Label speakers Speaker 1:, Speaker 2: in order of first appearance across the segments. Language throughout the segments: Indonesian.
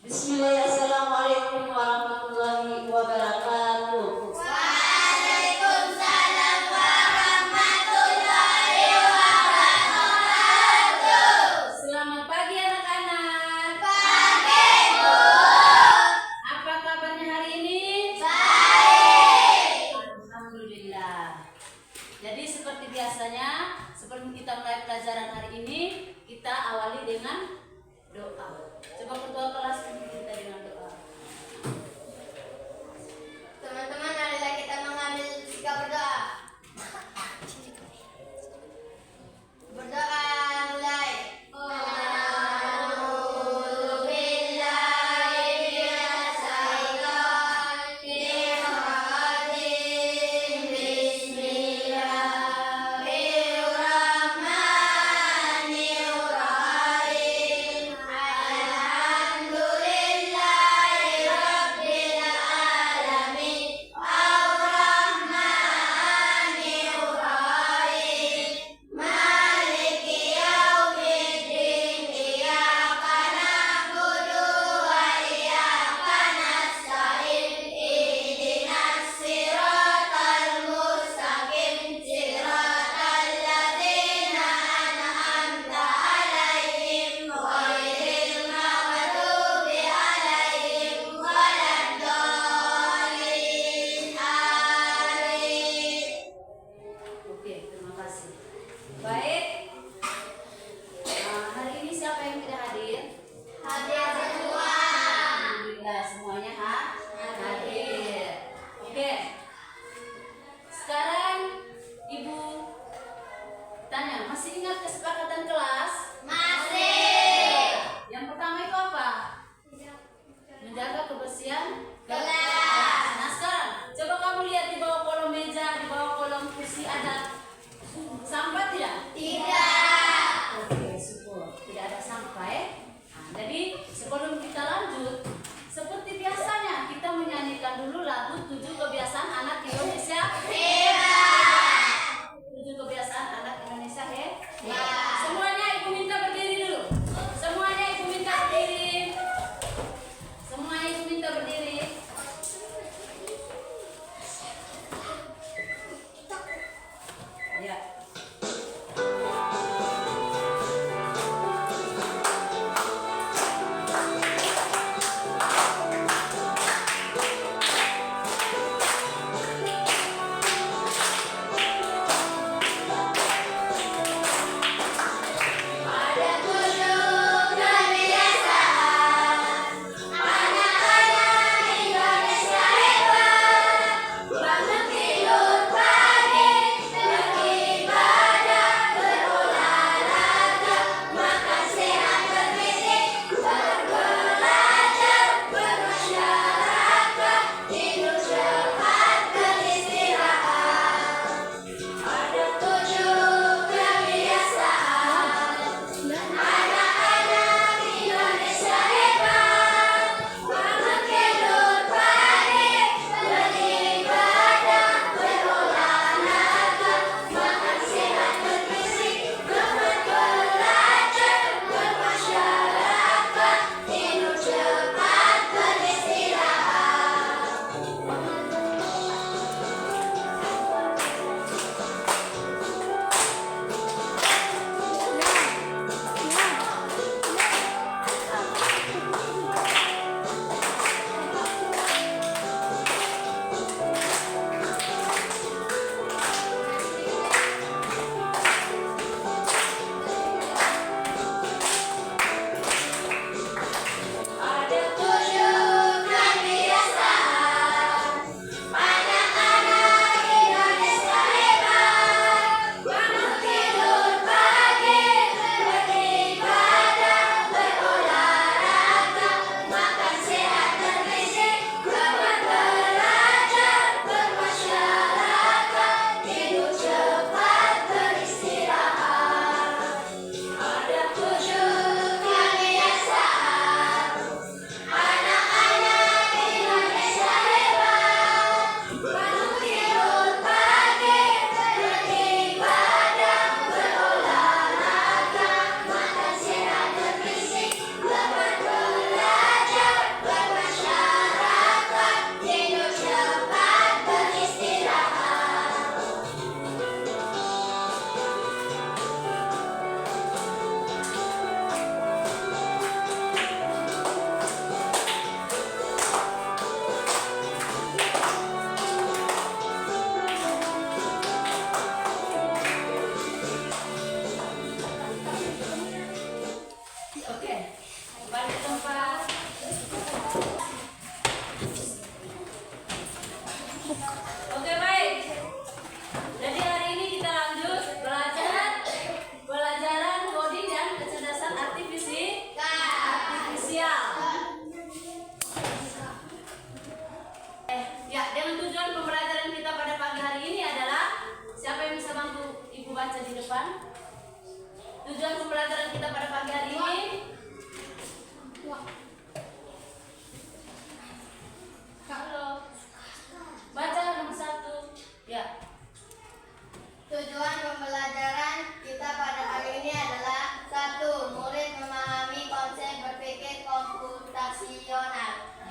Speaker 1: Bismillah, assalamualaikum warahmatullahi wabarakatuh.
Speaker 2: Waalaikumsalam warahmatullahi wabarakatuh.
Speaker 1: Selamat pagi anak-anak.
Speaker 2: Pagi, Bu.
Speaker 1: Apa kabarnya hari ini?
Speaker 2: Baik.
Speaker 1: Alhamdulillah. Jadi seperti biasanya, sebelum kita mulai pelajaran hari ini, kita awali dengan doa. Coba ketua kelas pimpin kita dengan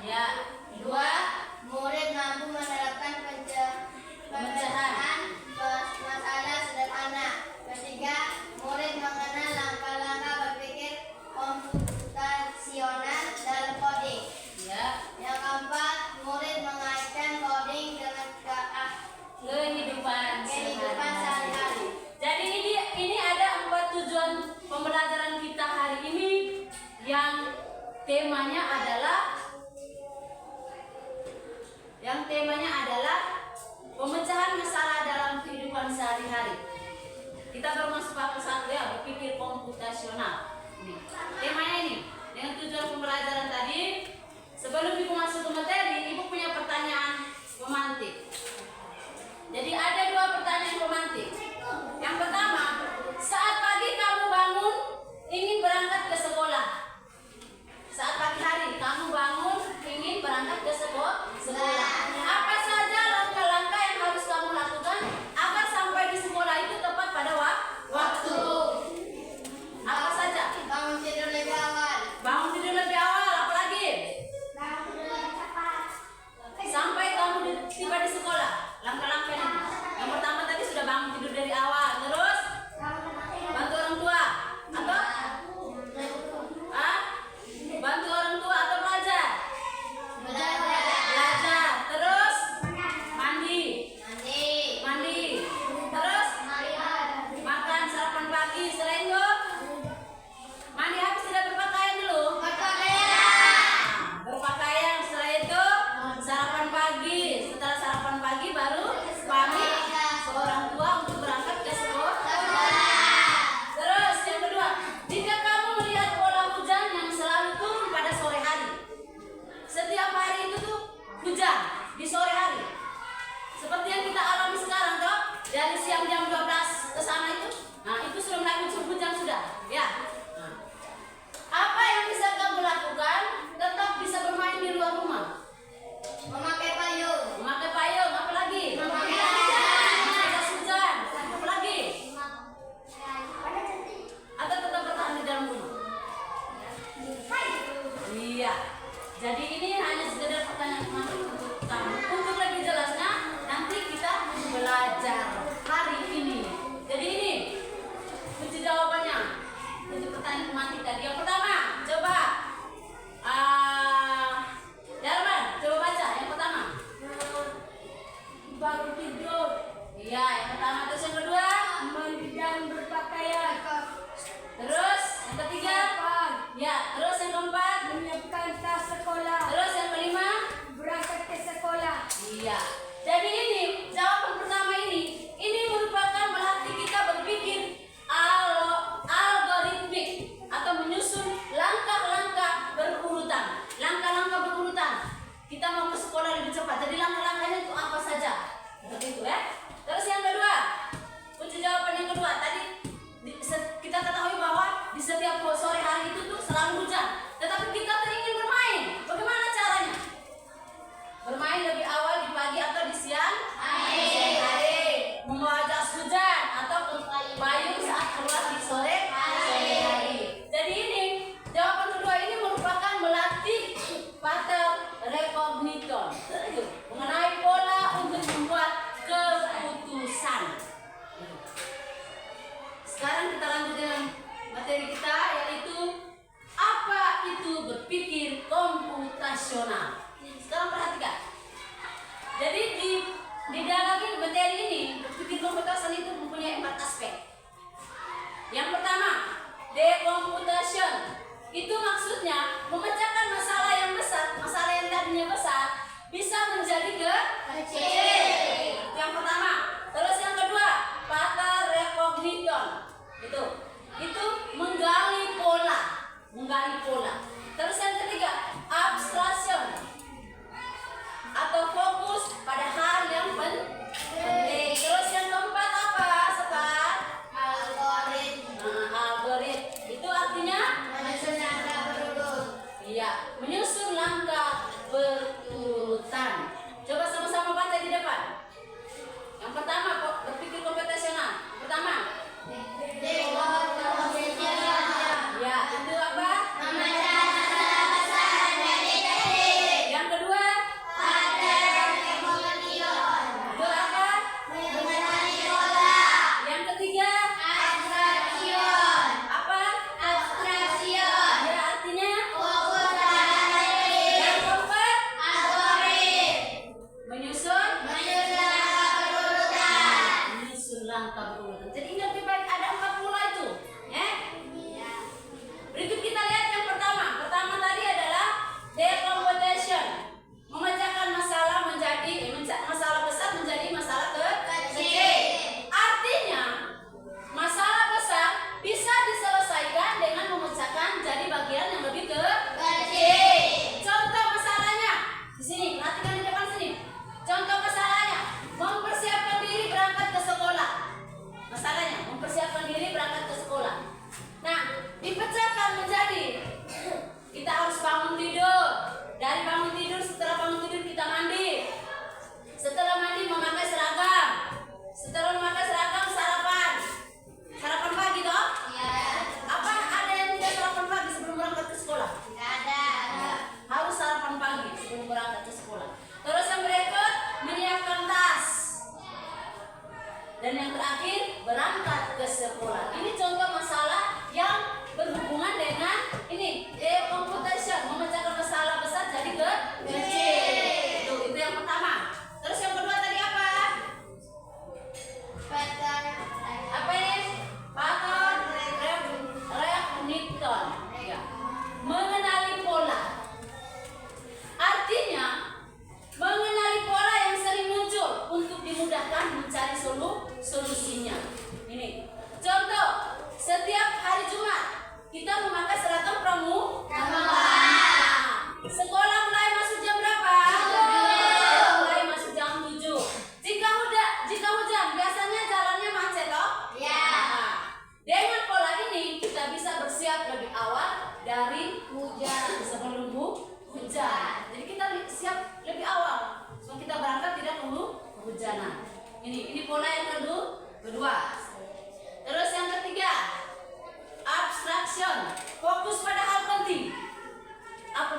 Speaker 1: Ya. Dua,
Speaker 2: murid mampu menerapkan pemecahan masalah sederhana. Ketiga, murid mengenal langkah-langkah berpikir komputasional dalam coding.
Speaker 1: ya,
Speaker 2: Yang keempat, murid mengaitkan coding dengan
Speaker 1: kehidupan
Speaker 2: sehari-hari.
Speaker 1: Jadi ini ada 4 tujuan pembelajaran kita hari ini yang temanya adalah pemecahan masalah dalam kehidupan sehari-hari. Kita baru masuk ke satu ya, berpikir komputasional. Ini temanya ini dengan tujuan pembelajaran tadi. Sebelum ibu masuk ke materi, ibu punya pertanyaan pemantik. Jadi ada 2 pertanyaan pemantik. Yang pertama, saat pagi kamu bangun ingin berangkat ke sekolah. Saat pagi hari kamu bangun ingin berangkat ke sekolah. Apa saja langkah-langkah yang harus kamu lakukan agar sampai di sekolah itu tepat pada waktu? Apa saja?
Speaker 2: Bangun tidur lebih awal.
Speaker 1: Bangun tidur lebih awal, apa lagi? Sampai kamu tiba di sekolah. Langkah-langkahnya. Yang pertama tadi sudah bangun tidur dari awal. Terus bantu orang tua atau bantu orang tua atau belajar. Terus mandi. Terus makan sarapan pagi. Selain itu mandi habis tidak berpakaian dulu. Berpakaian. Setelah itu sarapan pagi. Setelah sarapan pagi baru pamit ke orang tua untuk berangkat ke sekolah. Terus yang kedua, jika kamu melihat bola hujan yang selalu turun pada sore hari, setiap hari itu tuh hujan di sore hari, seperti yang kita alami sekarang toh, dari siang jam 12 ke sana itu, nah itu sudah mulai muncul hujan sudah, ya. Nah, apa yang bisa kamu lakukan tetap bisa bermain di luar rumah?
Speaker 2: Memakai payung.
Speaker 1: Apa lagi? Jas hujan, apa lagi? Atau tetap bertahan di dalam rumah? Iya. Jadi ini hanya sekedar pertanyaan untuk kamu. Untuk lebih jelasnya nanti kita belajar hari ini. Jadi ini kunci jawabannya untuk pertanyaan pemantik tadi. Yang pertama, coba Darman, coba baca yang pertama.
Speaker 2: Bangun tidur.
Speaker 1: Iya, yang pertama. Terus yang kedua,
Speaker 2: Mandi dan berpakaian.
Speaker 1: terus yang ketiga, ya. Terus yang keempat,
Speaker 2: Menyiapkan tas sekolah.
Speaker 1: terus yang kelima.
Speaker 2: Berangkat ke sekolah.
Speaker 1: Iya. Jadi ini jawaban pertama ini merupakan melatih kita berpikir algoritmik atau menyusun langkah-langkah berurutan. Kita mau ke sekolah lebih cepat. Jadi langkah-langkahnya itu apa saja? Seperti itu ya. Terus yang kedua, kunci jawaban yang kedua tadi kita ketahui bahwa di setiap sore hari itu tuh selalu hujan. Tetapi kita tuh ingin bermain. Bagaimana caranya? Bermain lebih awal di pagi atau di siang hari. Membawa jas hujan atau payung saat keluar di sore hari. Jadi ini jawaban kedua ini merupakan melatih pattern recognition itu mengenai pola untuk membuat keputusan. Sekarang kita lanjut dengan materi kita, yaitu apa itu berpikir komputasional. Sekarang perhatikan. Jadi di dalam materi ini berpikir komputasional itu mempunyai 4 aspek. Yang pertama, decomputation. Itu maksudnya memecahkan masalah yang besar, masalah yang tadinya besar bisa menjadi kecil. Yang pertama. Terus yang kedua, pattern recognition. Itu menggali pola. Terus yang ketiga, abstraction atau fokus pada hal yang penting. Terus yang keempat apa? Sekar? Algoritma. Itu artinya menyusun langkah berurutan. Coba sama-sama baca di depan. Yang pertama, berpikir komputasional. Pertama, ya, itu apa?
Speaker 2: Memecahkan masalah besar dari kecil.
Speaker 1: Ya,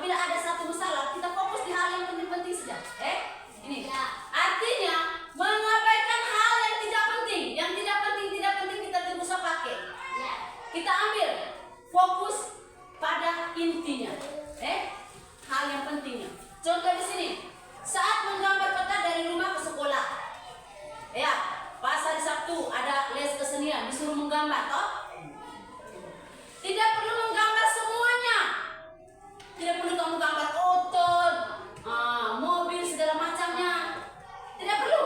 Speaker 1: apabila ada satu masalah, kita fokus di hal yang penting-penting saja. Ini. Artinya mengabaikan hal yang tidak penting. Yang tidak penting kita tidak usah pakai. Kita ambil fokus pada intinya. Hal yang pentingnya. Contoh di sini, saat menggambar peta dari rumah ke sekolah. Ya, pas hari Sabtu ada les kesenian, disuruh menggambar, toh? Tidak perlu menggambar semuanya. Tidak perlu kamu gambar otot, mobil segala macamnya. Tidak perlu.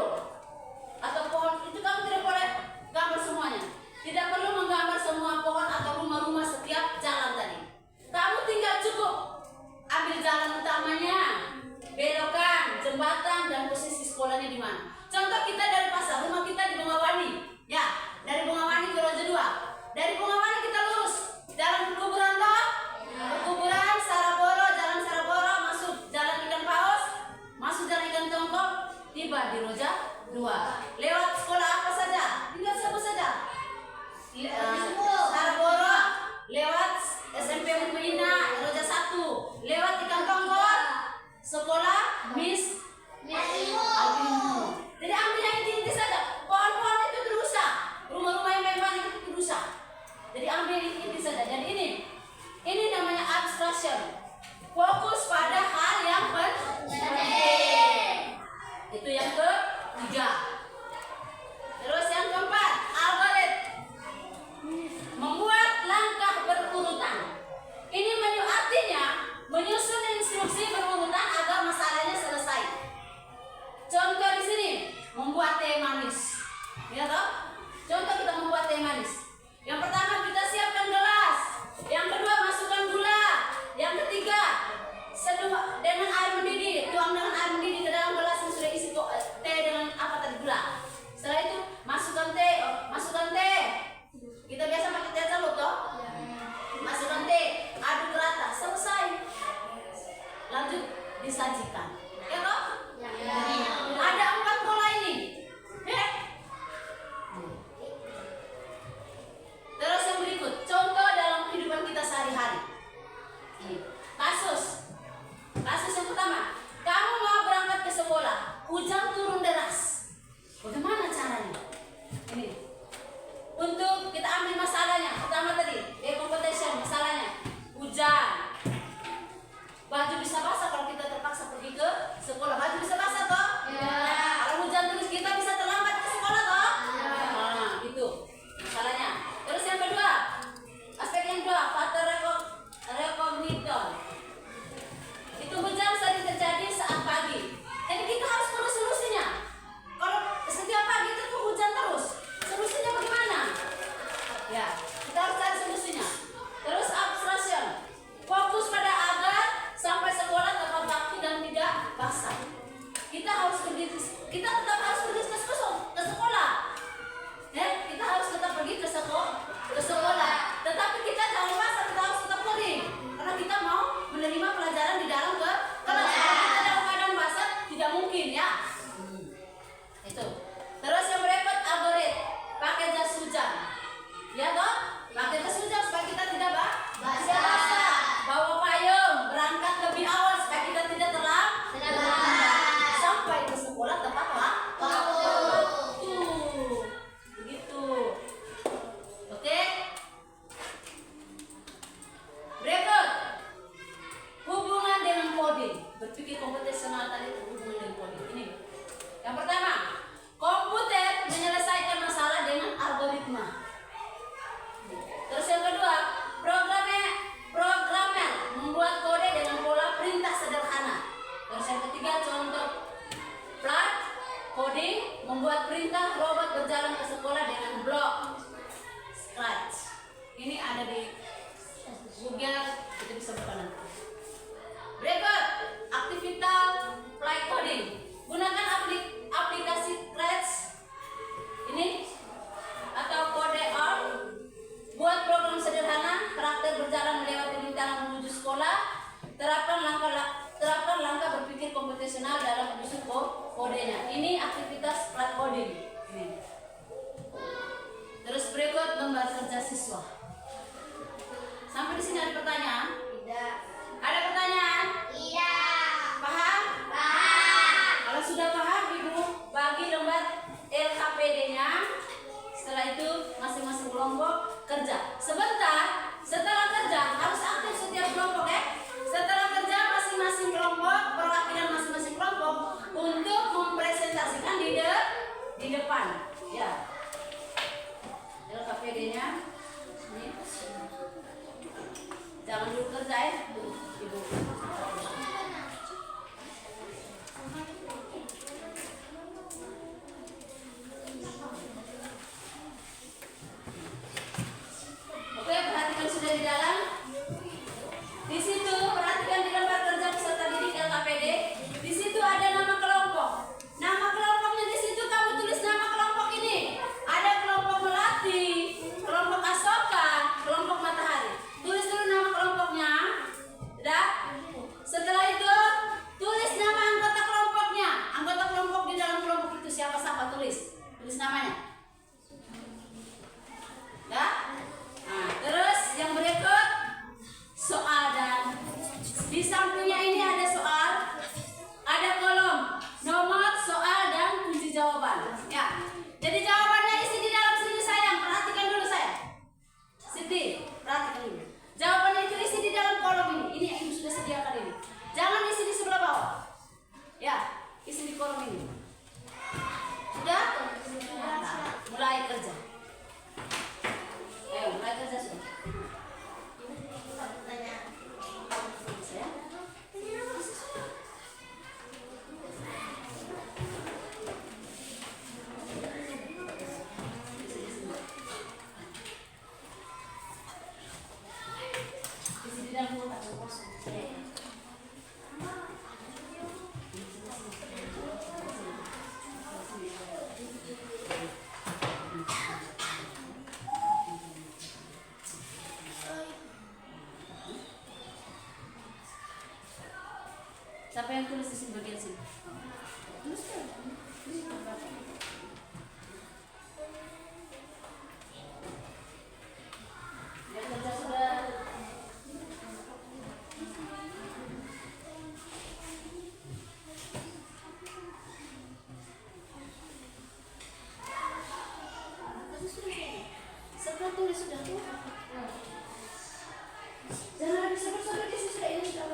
Speaker 1: Atau pohon itu kamu tidak boleh gambar semuanya. Tidak perlu menggambar semua pohon atau rumah-rumah setiap jalan tadi. Kamu tinggal cukup ambil jalan utamanya, belokan, jembatan, dan posisi sekolahnya di mana. Contoh kita dari pasar, rumah kita di Bungawani. Ya, dari Bungawani ke Roja 2. Dari Bungawani kita lurus, jalan perkuburan toh? Perkuburan, Saraboro, jalan Saraboro, masuk jalan ikan paus, masuk jalan ikan tongkol, tiba di Roja 2. Lewat sekolah apa saja? Tinggal sebut saja. Saraboro, lewat SMP Mutmainah, Roja 1, lewat ikan tongkol, sekolah Miss Alvin. Jadi ambil yang inti-inti saja. Pohon-pohon itu berusaha, rumah-rumah yang memang itu berusaha. Jadi ambil yang inti saja. Jadi ini namanya abstraction. Fokus pada hal yang penting. Itu yang ketiga. Terus yang keempat, algorit. Membuat langkah berurutan. Ini artinya menyusun instruksi berurutan agar masalahnya selesai. Contoh di sini, membuat teh manis. Ya toh? Contoh kita membuat teh manis. Yang pertama kita siapkan gelas. Yang kedua masukkan gula. Yang ketiga seduh dengan air mendidih. Tuang dengan air mendidih ke dalam gelas yang sudah isi teh dengan apa tadi gula. Setelah itu masukkan teh. Kita biasa pakai teh celup toh? Masukkan teh, aduk rata, selesai. Lanjut disajikan. Ya toh? Ada 4 pola ini. Terus yang berikut, contoh dalam kehidupan kita sehari-hari. Ini kasus yang pertama, kamu mau berangkat ke sekolah, hujan turun deras. Bagaimana caranya? Ini untuk kita ambil masalahnya. Pertama tadi, competition masalahnya hujan. Baju bisa basah kalau kita terpaksa pergi ke sekolah. Baju bisa basah toh? Kalau hujan terus kita bisa terlambat ke sekolah toh? Nah, itu masalahnya. Terus yang kedua, aspek yang kedua, faktor recognition. Itu hujan sering terjadi saat pagi. Jadi kita harus perlu solusinya. Kalau setiap pagi itu hujan terus, solusinya bagaimana? Ya, kita harus cari solusinya. Terus abstraction, fokus pada agar sampai sekolah tepat waktu dan tidak basah. Kita tetap harus pergi ke sekolah. Kita harus tetap pergi ke sekolah. Tetapi kita jangan basah, kita harus tetap pergi. Karena kita mau menerima pelajaran di dalam kelas. Kalau kita dalam keadaan basah, tidak mungkin ya. Itu. Terus yang berikut algorit, pakai jas hujan. Ya toh? Pakai jas hujan supaya kita tidak basah. Bawa payung, berangkat lebih awal supaya kita tidak terlambat. Sampai ke sekolah tepat waktu. Begitu. Oke? Berikut, hubungan dengan coding. Berpikir komputasional tadi hubungan dengan coding. Ini. Yang pertama, komputer menyelesaikan masalah dengan algoritma. Terus yang kedua, programmer membuat kode dengan pola perintah sederhana. Terus yang ketiga, contoh plat coding membuat perintah robot berjalan ke sekolah dengan blok Scratch. Ini ada di Google, kita bisa buka nanti. Berikut, aktivitas flight coding. Gunakan aplikasi Scratch ini atau kode R. Buat program sederhana, karakter berjalan melewati rintangan menuju sekolah. Terapkan langkah berpikir komputasional dalam menyusun kodenya. Ini aktivitas flight coding. Terus berikut lembar kerja siswa. Sampai di sini ada pertanyaan?
Speaker 2: Tidak.
Speaker 1: Ada pertanyaan? Oke, perhatikan sudah di dalam. Di situ perhatikan di lembar kerja peserta didik LKPD. Di situ ada nama kelompok. Nama kelompoknya di situ kamu tulis nama kelompok ini. Ada kelompok Melati, kelompok Asoka, kelompok Matahari. Tulis dulu nama kelompoknya. Sudah? Setelah itu tulis nama anggota kelompoknya. Anggota kelompok di dalam kelompok itu siapa-siapa tulis. Tulis namanya. Ya? Nah, terus yang berikut soal dan di sampingnya ini ada soal, ada kolom nomor soal dan kunci jawaban. Ya, jadi jawabannya isi di dalam sini sayang. Perhatikan dulu sayang. Siti, perhatikan dulu. Jawabannya itu isi di dalam kolom ini. Ini yang ibu sudah sediakan ini. Jangan isi di sebelah bawah. Ya, isi di kolom ini. Sudah? Nah, mulai kerja. Ayo, mulai kerja sudah. Siapa yang tulis di sini bagian sini? Tulis kan? Ya kerja sudah. Setelah tulis sudah tuh. Jangan lagi sebut-sebut di sini sudah ini sudah.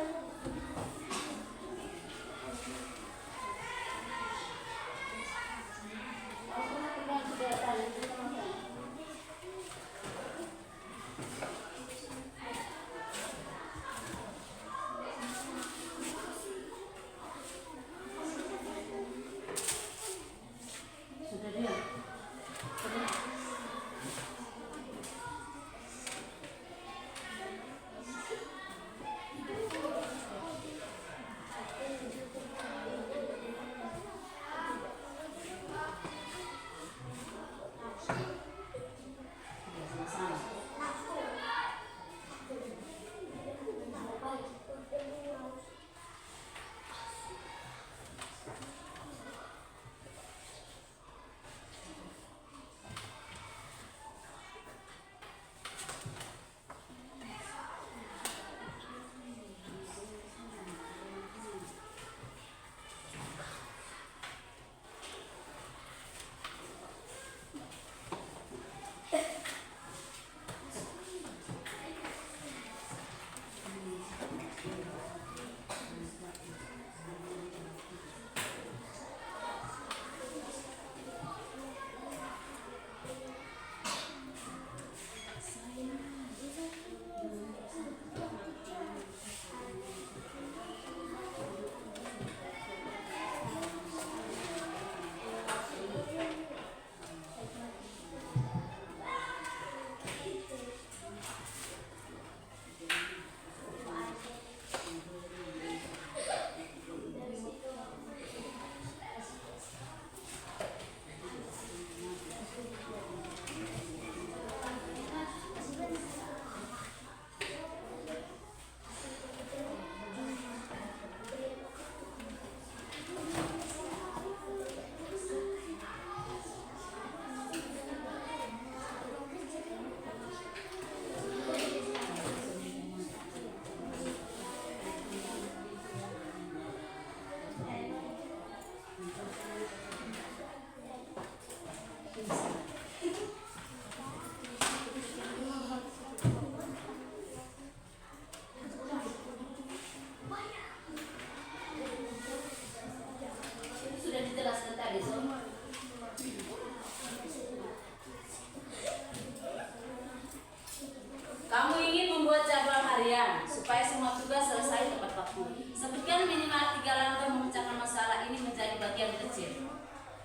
Speaker 1: Sebutkan minimal 3 langkah memecahkan masalah ini menjadi bagian kecil.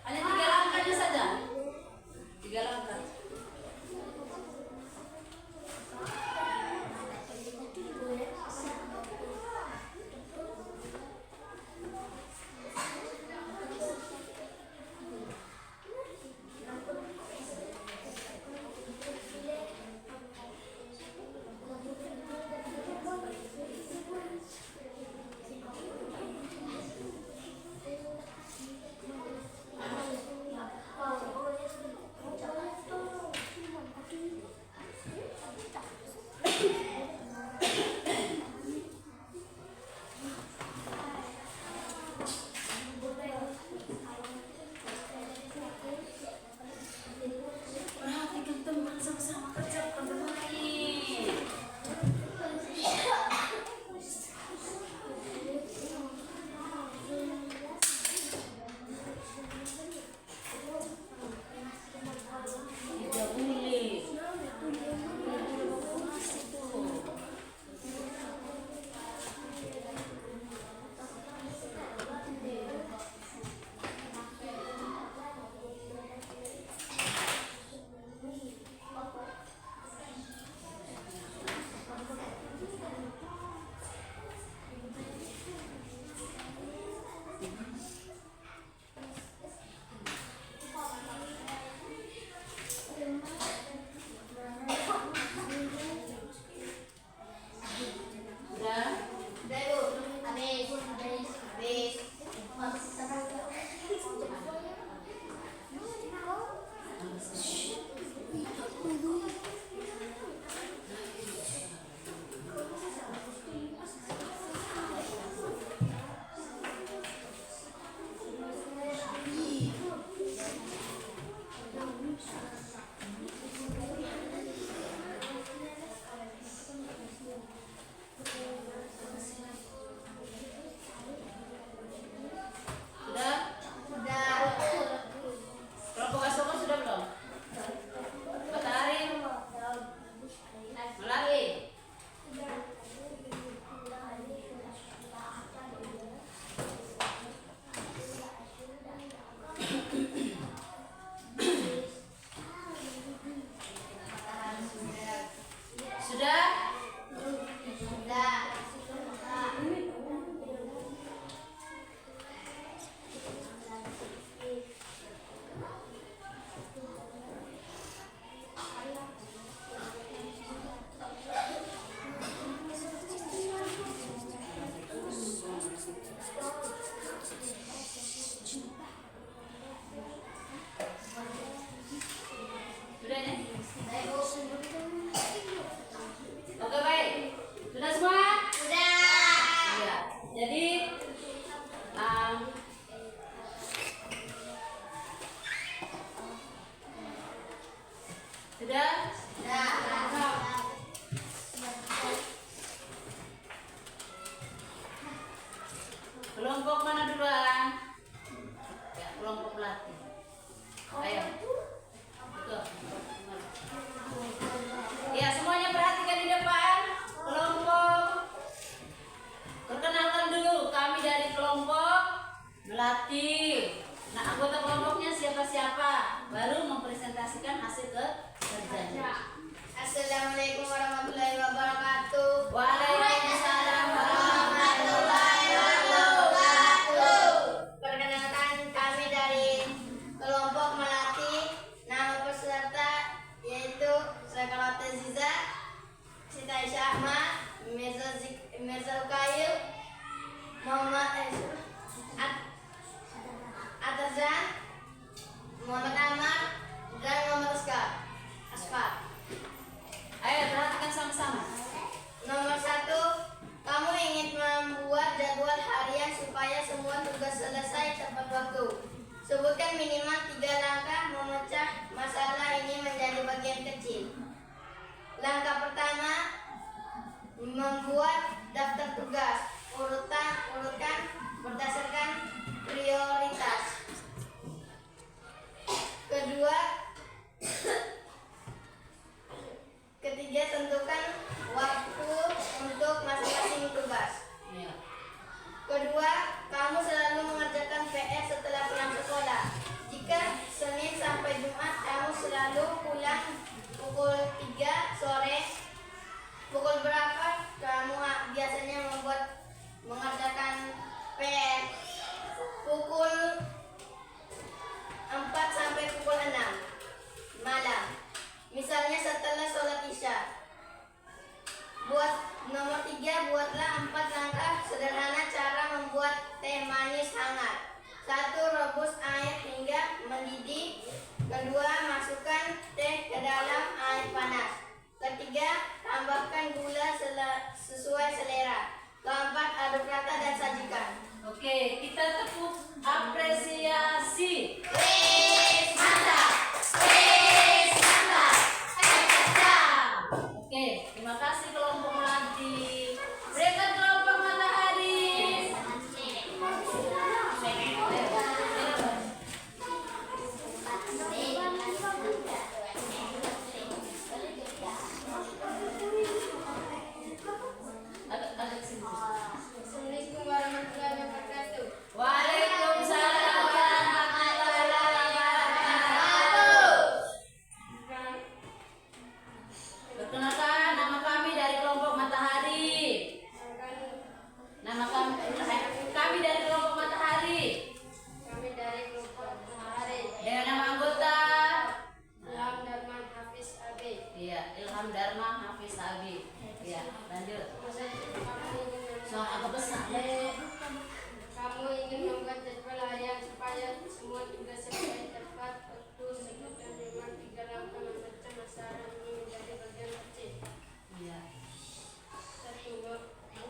Speaker 1: Hanya 3 langkahnya saja. 3 langkah. Perhatikan teman, sama-sama kerja bukan bermain. Tidak boleh. Sudah?
Speaker 2: Udah Bu, habis.
Speaker 1: Sudah?
Speaker 2: Udah.
Speaker 1: Kelompok Asoka sudah belum? Matahari? Melati? Sudah?
Speaker 2: Udah.
Speaker 1: Sudah ya?
Speaker 2: Udah Bu.
Speaker 1: Oke baik. Sudah semua?
Speaker 2: Udah.
Speaker 1: Iya. Jadi sudah?
Speaker 2: Udah.
Speaker 1: Kelompok mana duluan? Ya, kelompok pelatih. Ayo. Betul. Ya, semuanya perhatikan di depan. Kelompok. Perkenalkan dulu, kami dari kelompok melatih. Nah, anggota kelompoknya siapa-siapa? Baru mempresentasikan hasil kerjanya.
Speaker 2: Assalamualaikum warahmatullahi wabarakatuh.
Speaker 1: Waalaikumsalam
Speaker 2: Warahmatullahi wabarakatuh. Perkenalkan kami dari kelompok melatih. Nama peserta yaitu Sekarwati Ziza, Sita Aisyah Ahmad, Mirza Ukayu, Muhammad Atarzan, Muhammad Ahmad, dan Muhammad Asfar.
Speaker 1: Ayo perhatikan sama-sama.
Speaker 2: Nomor 1, kamu ingin membuat jadwal harian supaya semua tugas selesai tepat waktu. Sebutkan minimal 3 langkah memecah masalah ini menjadi bagian kecil. Langkah pertama, membuat daftar tugas. Urutkan berdasarkan prioritas. Ketiga, tentukan waktu untuk masing-masing tugas.
Speaker 1: Iya.
Speaker 2: rebus air hingga mendidih. Kedua, masukkan teh ke dalam air panas. Ketiga, tambahkan gula sesuai selera. Keempat, aduk rata dan sajikan.
Speaker 1: Oke, kita tepuk apresiasi.
Speaker 2: Wes, mantap.
Speaker 1: Oke, terima kasih kelompok Melati. Berikut kelompok Matahari. Agak sini.
Speaker 2: Assalamualaikum warahmatullahi wabarakatuh.
Speaker 1: Waalaikumsalam warahmatullahi wabarakatuh. Perkenalkan, nama kami dari kelompok Matahari. Nama kami dari kelompok Matahari.
Speaker 2: Kami dari kelompok Matahari.
Speaker 1: Dengan nama anggota.
Speaker 2: Ilham Darman Hafiz Abi.
Speaker 1: Iya, Ilham Dharma Hafiz Abi. Iya, lanjut. Soal agak besar.
Speaker 2: Kamu ingin membuat jadwal harian supaya semua tugas selesai tepat waktu. Sebutkan memang 3 langkah memecah masalah ini menjadi bagian kecil.
Speaker 1: Iya.
Speaker 2: 1.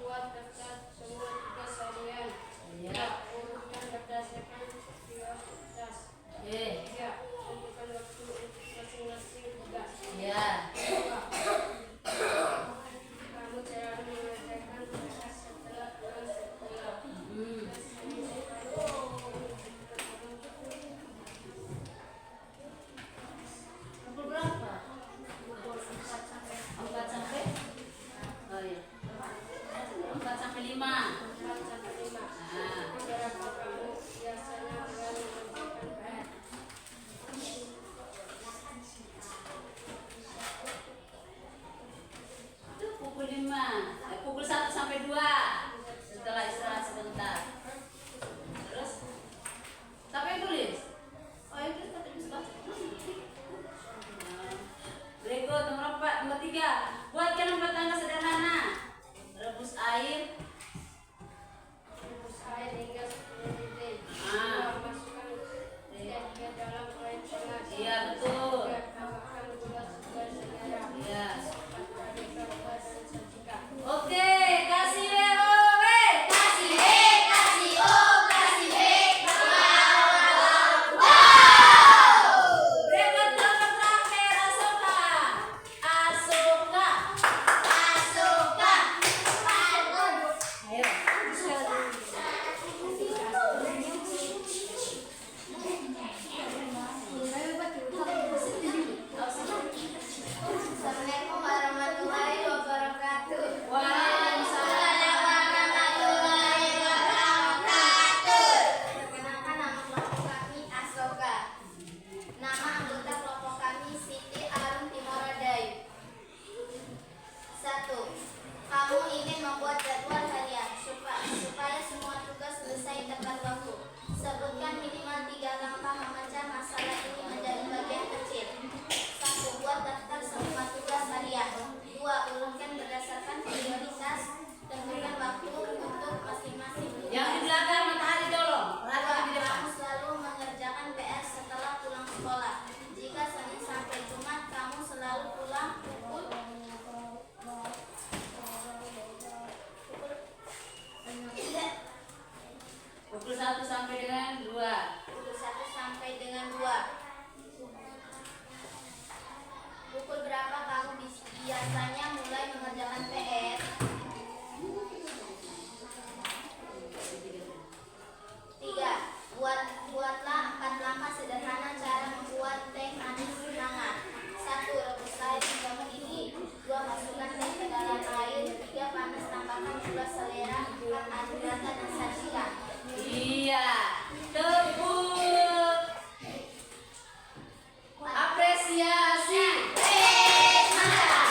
Speaker 2: Buat daftar semua tugas harian.
Speaker 1: Iya.
Speaker 2: Urutkan berdasarkan prioritas. 3. Tentukan waktu untuk masing-masing tugas.
Speaker 1: Iya.
Speaker 2: 2. Kamu cara mengerjakan tugas setelah pulang sekolah.
Speaker 1: Pukul berapa? 4 sampai? Oh iya. 4 sampai 5.
Speaker 2: 4 sampai 5.
Speaker 1: Nah.
Speaker 2: Berapa kamu biasanya berani mengerjakan PR?
Speaker 1: Itu pukul 5. Pukul 1 sampai 2. Setelah istirahat sebentar. Terus? Siapa yang tulis? Oh, yang tulis kata tulis baca. Berikut nomor 4, nomor 3. Buatkan rumah tangga sederhana. Rebus air.
Speaker 2: Rebus air hingga 10 detik.
Speaker 1: Ah.
Speaker 2: 2. Masukkan teh ke dalam air panas.
Speaker 1: Iya, betul.
Speaker 2: 3. Tambahkan gula sesuai selera.
Speaker 1: Iya.
Speaker 2: 4. Aduk rata dan sajikan.
Speaker 1: Oke, kasih WOW.
Speaker 2: Kasih B, kasih O, kasih B.
Speaker 1: Berikut kelompok terakhir, Asoka. Asoka. Ayo.
Speaker 2: Assalamualaikum warahmatullahi wabarakatuh.
Speaker 1: Waalaikumsalam.
Speaker 2: warahmatullahi wabarakatuh. Perkenalkan, nama kelompok kami Asoka. Nama anggota kelompok kami Siti Arum Timoradai. 1. Kamu ingin membuat jadwal harian supaya semua tugas selesai tepat waktu. Sebutkan minimal 3 langkah memecah masalah ini menjadi bagian kecil. 1. Buat daftar semua tugas harian. 2. Urutkan berdasarkan prioritas. Tentukan waktu untuk masing-masing tugas.
Speaker 1: Yang di belakang Matahari tolong. Perhatikan di depan.
Speaker 2: Kamu selalu mengerjakan PR setelah pulang sekolah. Jika Senin sampai Jumat kamu selalu pulang pukul
Speaker 1: Pukul 1 sampai dengan 2.
Speaker 2: 1 sampai dengan 2. Pukul berapa kamu biasanya mulai mengerjakan PR? 3. Buatlah 4 langkah sederhana cara membuat teh manis hangat. 1. Rebus air hingga mendidih. 2. Masukkan teh ke dalam air. 3. Panas, tambahkan gula selera. 4. Aduk rata dan sajikan.
Speaker 1: Iya. Tepuk apresiasi.
Speaker 2: Wes mantap.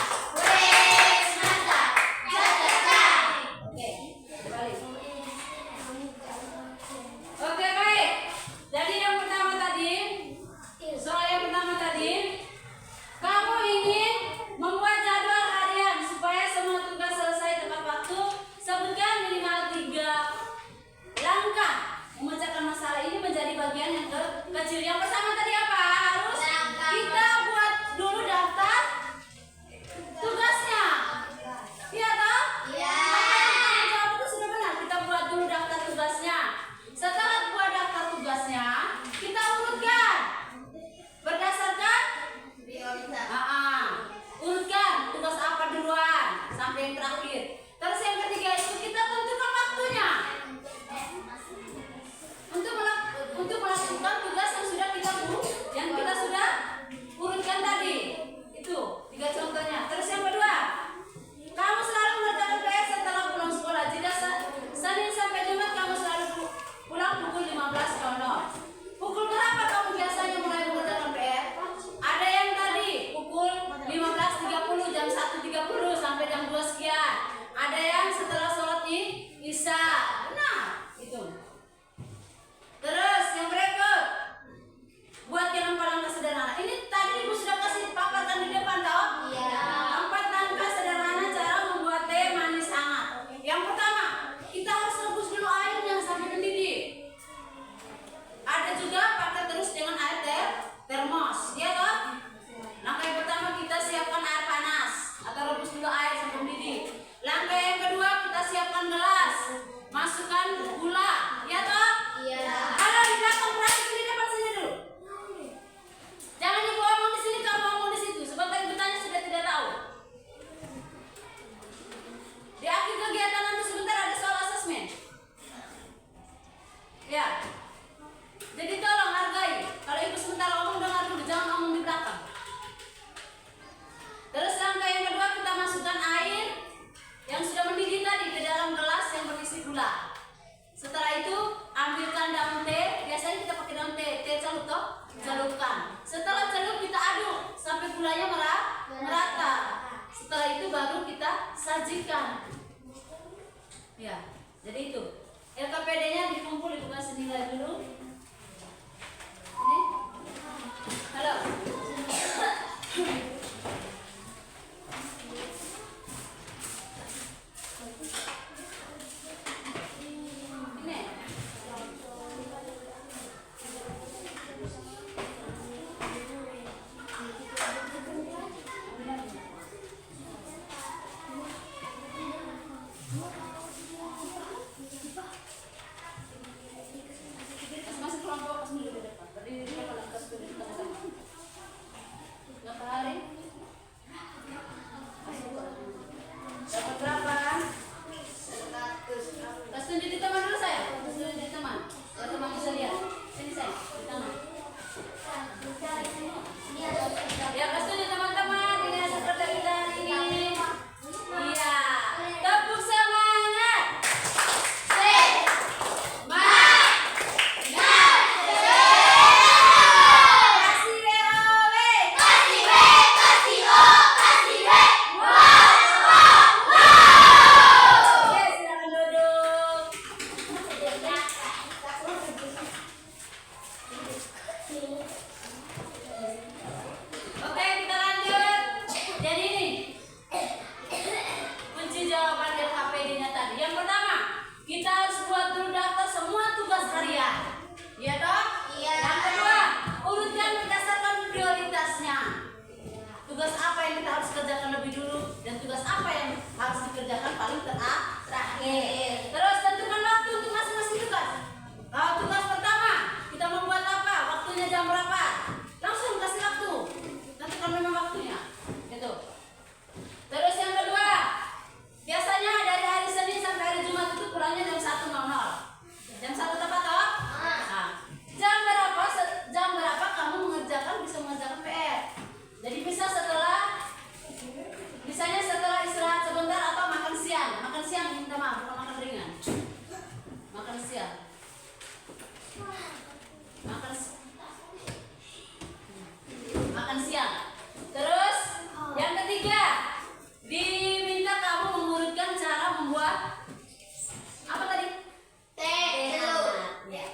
Speaker 1: disajikan. Ya, jadi itu. LKPD-nya dikumpul, bukan senilai dulu. Ini. Halo. Ini. Masuk kelompok pas dulu di depan. Berdiri di depan langkah studi tengah-tengah. Berapa hari? Dapat berapa?
Speaker 2: 100.
Speaker 1: Tas tunjuk di teman dulu saya. Tas tunjuk di teman. Biar teman bisa lihat. Sini saya, di tangan. Ya, kas tunjuk teman-teman. Ini hasil kerja kita hari ini. Iya. Tepuk semangat. Kasih BOW. Oke, silakan duduk. Oke, kita lanjut. Jadi ini kunci jawaban LKPD-nya tadi. Yang pertama, kita harus buat dulu daftar semua tugas harian. Iya toh?
Speaker 2: Iya.
Speaker 1: Yang kedua, urutkan berdasarkan prioritasnya. Tugas apa yang kita harus kerjakan lebih dulu dan tugas apa yang harus dikerjakan paling terakhir. Terus tentukan waktu untuk masing-masing tugas. Tugas pertama, kita membuat apa? Waktunya jam berapa? Langsung kasih waktu. Tentukan memang waktunya. Gitu. Terus yang kedua, biasanya dari hari Senin sampai hari Jumat itu pulangnya jam 1.00. Jam 1 tepat toh? Nah, jam berapa kamu bisa mengerjakan PR? Jadi misalnya setelah istirahat sebentar atau makan siang. Makan siang minta maaf, bukan makan ringan. Makan siang. Makan siang. Terus yang ketiga, diminta kamu mengurutkan cara membuat apa tadi?
Speaker 2: Teh telur.
Speaker 1: Ya.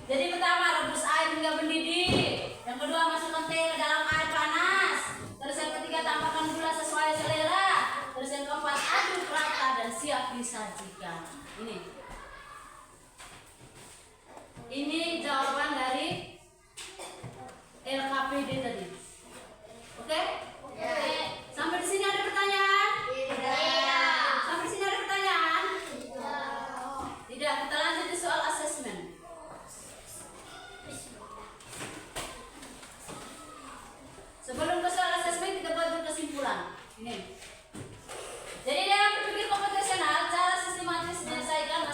Speaker 1: Jadi pertama, rebus air hingga mendidih. Yang kedua, masukkan teh ke dalam air panas. Terus yang ketiga, tambahkan gula sesuai selera. Terus yang keempat, aduk rata dan siap disajikan. Ini jawaban dari LKPD tadi. Oke?
Speaker 2: Ya.
Speaker 1: Sampai di sini ada pertanyaan?
Speaker 2: Tidak.
Speaker 1: Sampai di sini ada pertanyaan? Tidak. Kita lanjut di soal asesmen. Sebelum ke soal asesmen, kita buat dulu kesimpulan. Ini. Jadi dalam berpikir komputasional, cara sistematis menyelesaikan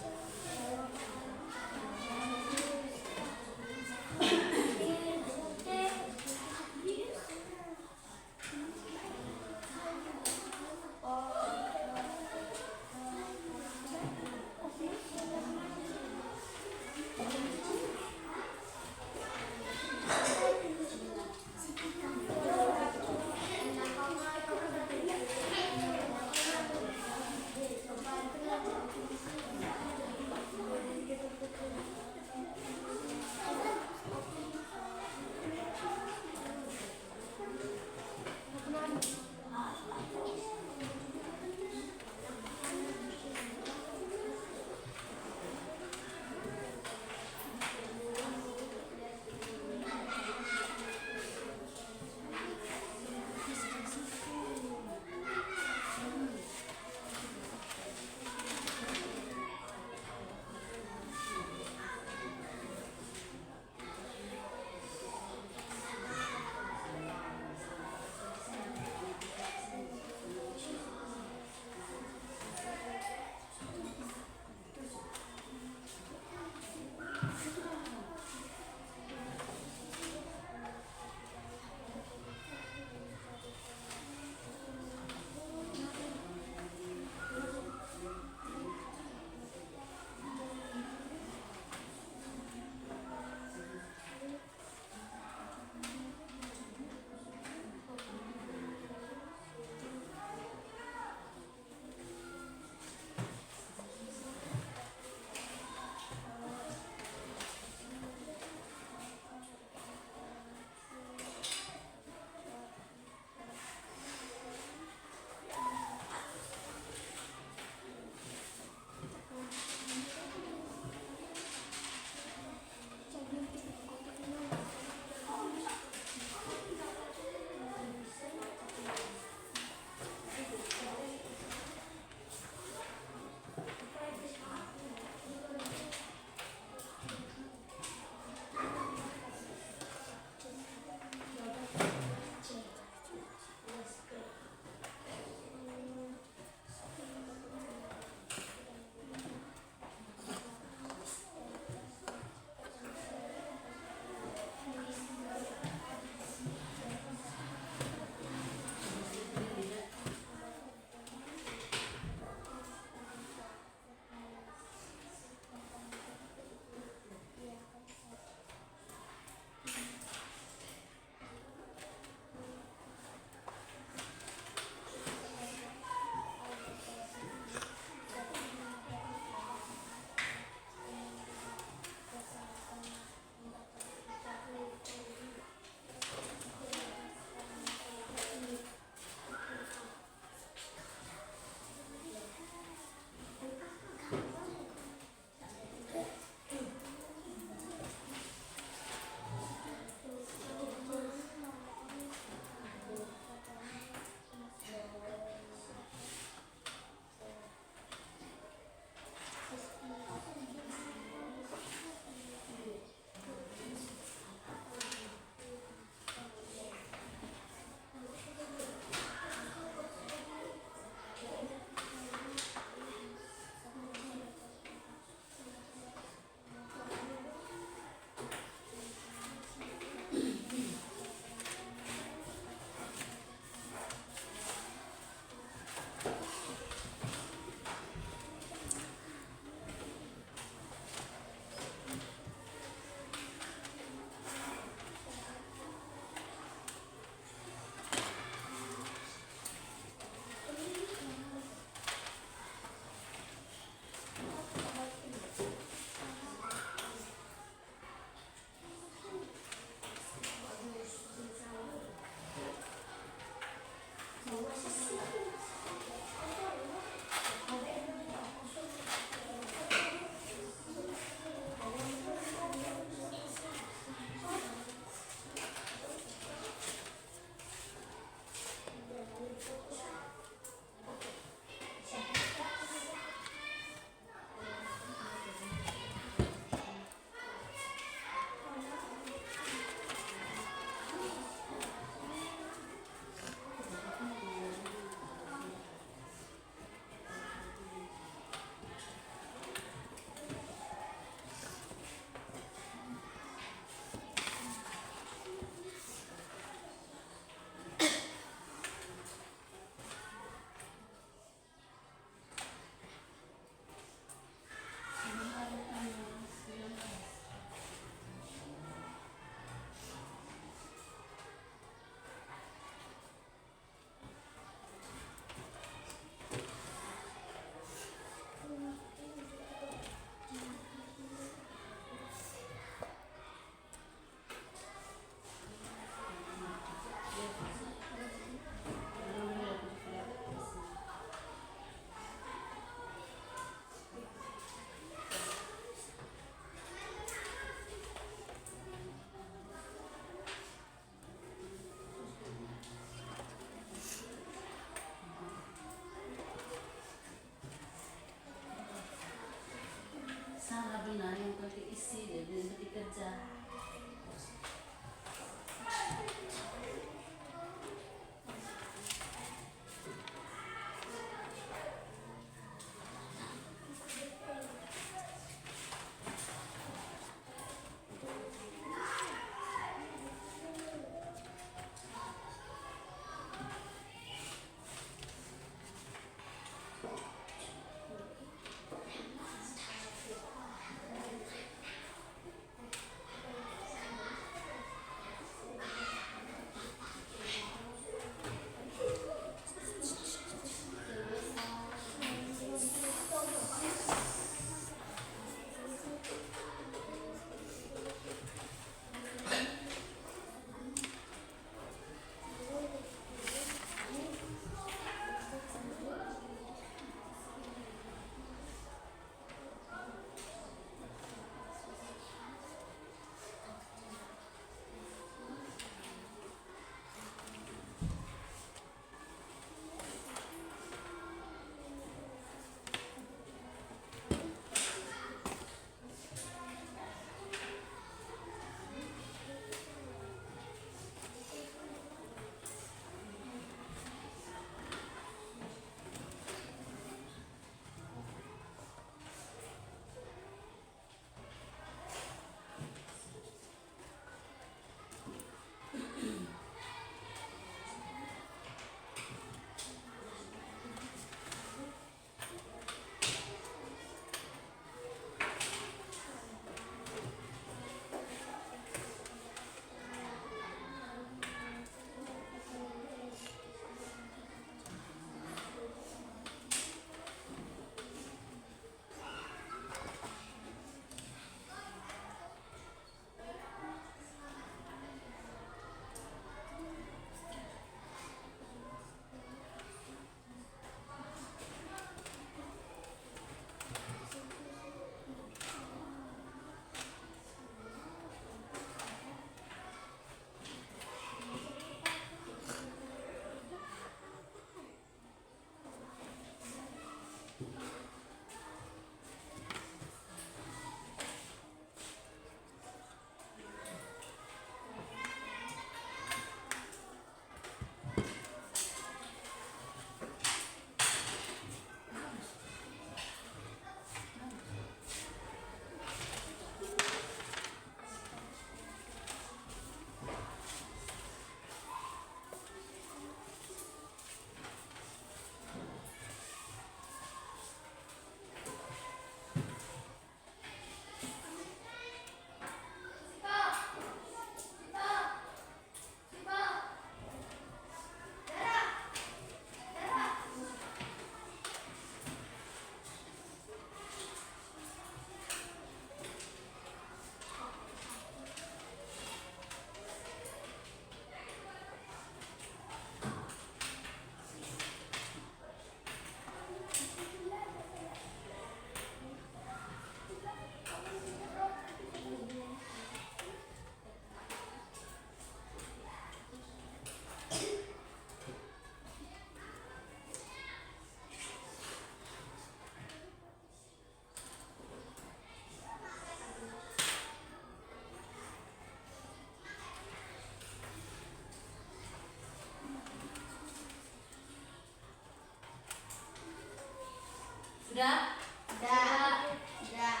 Speaker 1: Sudah?
Speaker 2: Tidak.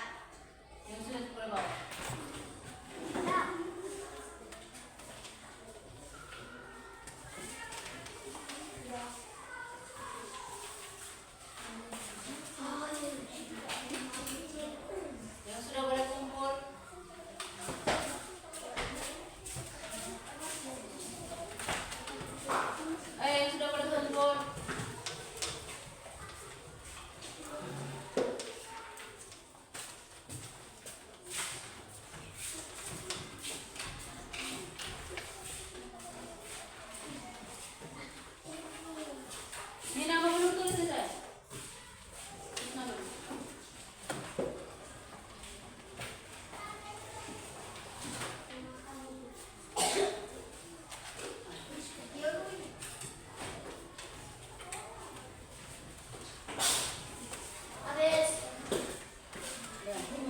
Speaker 1: Yang sudah boleh bawa. Yang sudah boleh kumpul. Yang sudah boleh kumpul. Ini nama belum tulis ya, saya? Nama belum?
Speaker 2: Habis.
Speaker 1: Ini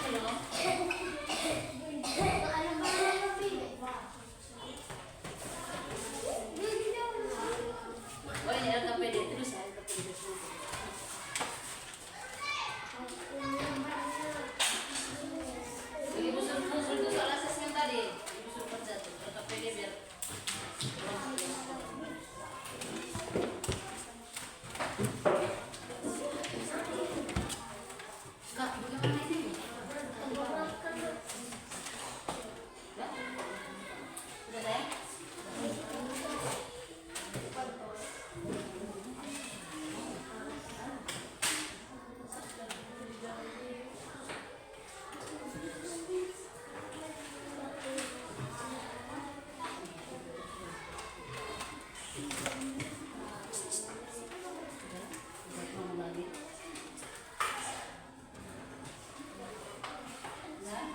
Speaker 1: belum. Oh ini LKPD terus ya, LKPD terus. Ibu suruh itu soal asesmen tadi. Ibu suruh kerja tuh LKPD biar. Kak, bagaimana ini? Udah? Udah sayang? Udah ngomong lagi. Udah?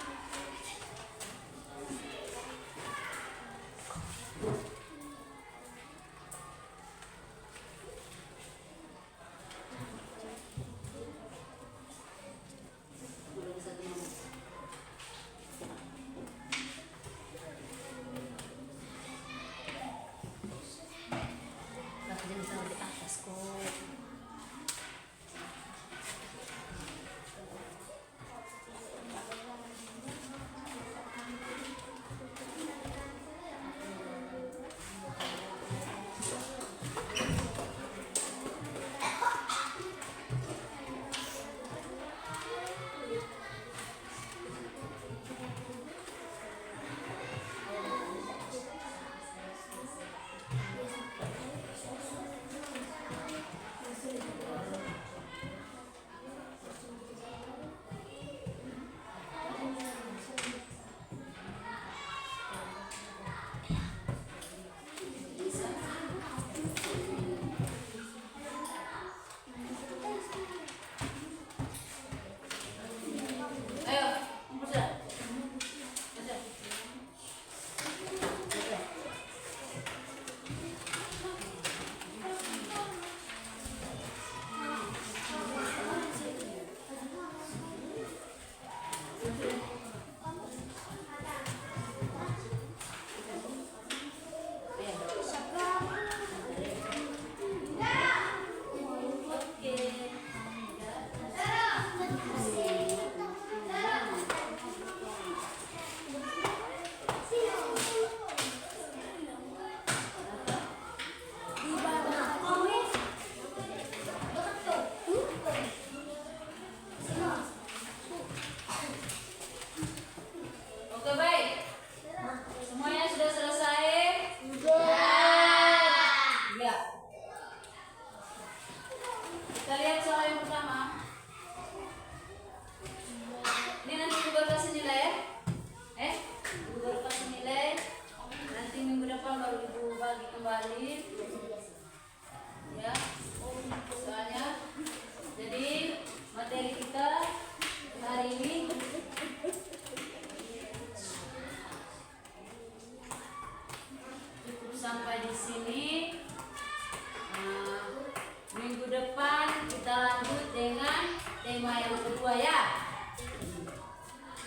Speaker 1: Udah bisa ngomong. Lah, jangan sampai di atas kok. tema yang kedua ya.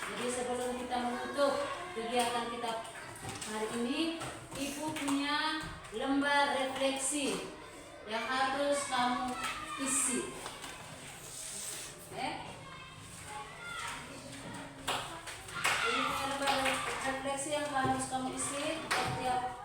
Speaker 1: Jadi sebelum kita menutup kegiatan kita hari ini, Ibu punya lembar refleksi yang harus kamu isi. Oke? Ini punya lembar refleksi yang harus kamu isi setiap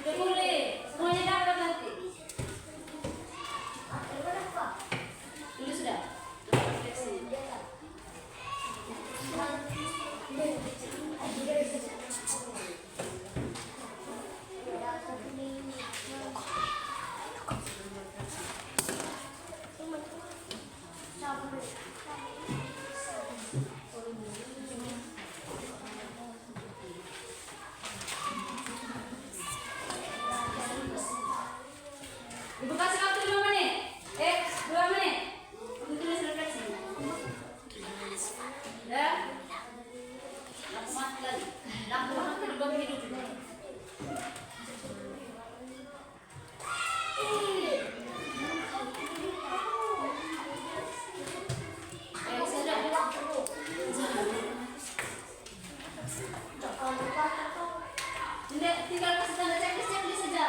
Speaker 1: udah boleh, semuanya dapat nanti. Tulis sudah. Refleksinya. Ibu kasih waktu 5 menit. 2 menit. Untuk tulis refleksi. Ya. Lampu mati lagi. Lampu mati di bawah hidup. Sudah. Tinggal kasih tanda checklist saja.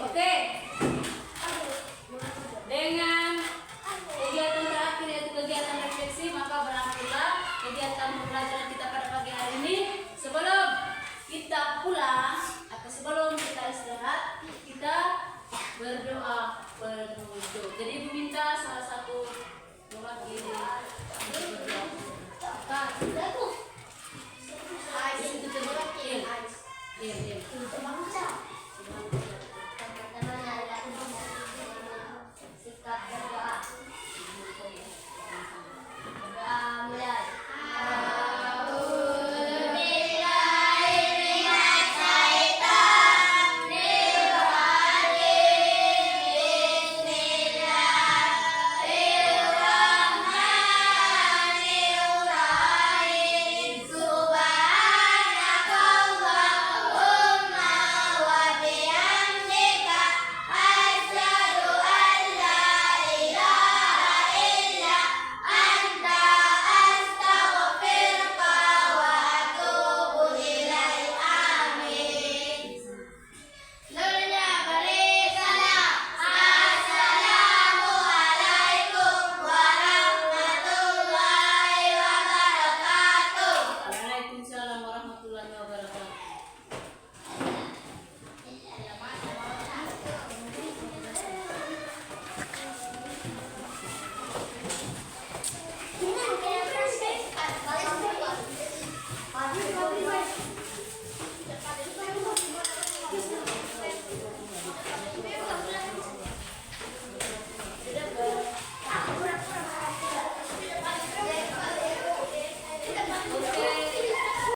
Speaker 1: Oke. Dengan kegiatan terakhir yaitu kegiatan refleksi, maka berakhirlah kegiatan pembelajaran kita pada pagi hari ini. Sebelum kita pulang atau sebelum kita istirahat, kita berdoa penutup. Jadi Ibu minta salah satu mewakili berdoa.
Speaker 2: Sikap berdoa. Berdoa mulai.
Speaker 1: Waalaikumsalam warahmatullahi wabarakatuh.